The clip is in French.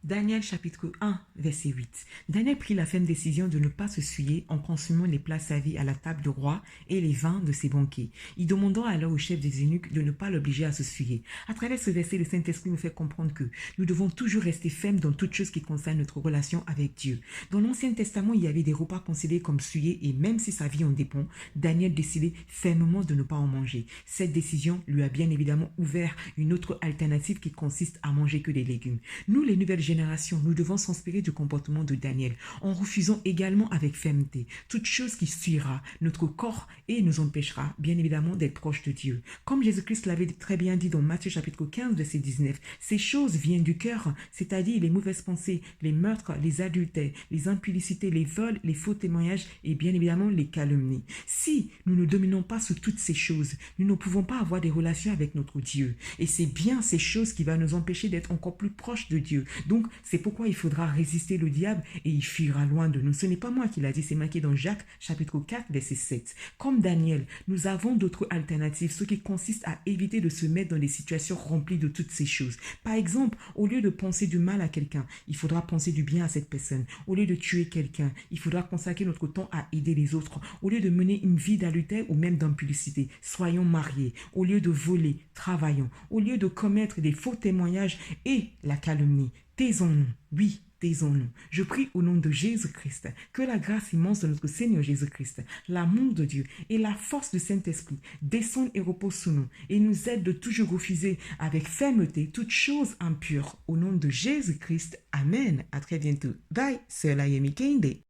Daniel chapitre 1, verset 8. Daniel prit la ferme décision de ne pas se souiller en consommant les plats servis à la table du roi et les vins de ses banquets. Il demanda alors au chef des eunuques de ne pas l'obliger à se souiller. À travers ce verset, le Saint-Esprit nous fait comprendre que nous devons toujours rester fermes dans toute chose qui concerne notre relation avec Dieu. Dans l'Ancien Testament, il y avait des repas considérés comme souillés et même si sa vie en dépend, Daniel décidait fermement de ne pas en manger. Cette décision lui a bien évidemment ouvert une autre alternative qui consiste à manger que des légumes. Nous, les nouvelles générations, nous devons s'inspirer du comportement de Daniel en refusant également avec fermeté toute chose qui suivra notre corps et nous empêchera bien évidemment d'être proches de Dieu. Comme Jésus-Christ l'avait très bien dit dans Matthieu chapitre 15 verset 19, ces choses viennent du cœur, c'est-à-dire les mauvaises pensées, les meurtres, les adultères, les impudicités, les vols, les faux témoignages et bien évidemment les calomnies. Si nous ne dominons pas sur toutes ces choses, nous ne pouvons pas avoir des relations avec notre Dieu. Et c'est bien ces choses qui vont nous empêcher d'être encore plus proches de Dieu. Donc, c'est pourquoi il faudra résister le diable et il fuira loin de nous. Ce n'est pas moi qui l'a dit, c'est marqué dans Jacques chapitre 4 verset 7. Comme Daniel, nous avons d'autres alternatives, ce qui consiste à éviter de se mettre dans des situations remplies de toutes ces choses. Par exemple, au lieu de penser du mal à quelqu'un, il faudra penser du bien à cette personne. Au lieu de tuer quelqu'un, il faudra consacrer notre temps à aider les autres. Au lieu de mener une vie d'adultère ou même d'impudicité, soyons mariés. Au lieu de voler, travaillons. Au lieu de commettre des faux témoignages et la calomnie, taisons-nous. Oui, taisons-nous. Je prie au nom de Jésus-Christ que la grâce immense de notre Seigneur Jésus-Christ, l'amour de Dieu et la force du Saint-Esprit descendent et reposent sur nous et nous aident de toujours refuser avec fermeté toute chose impure. Au nom de Jésus-Christ, Amen. À très bientôt. Bye, c'est Layemi Kende.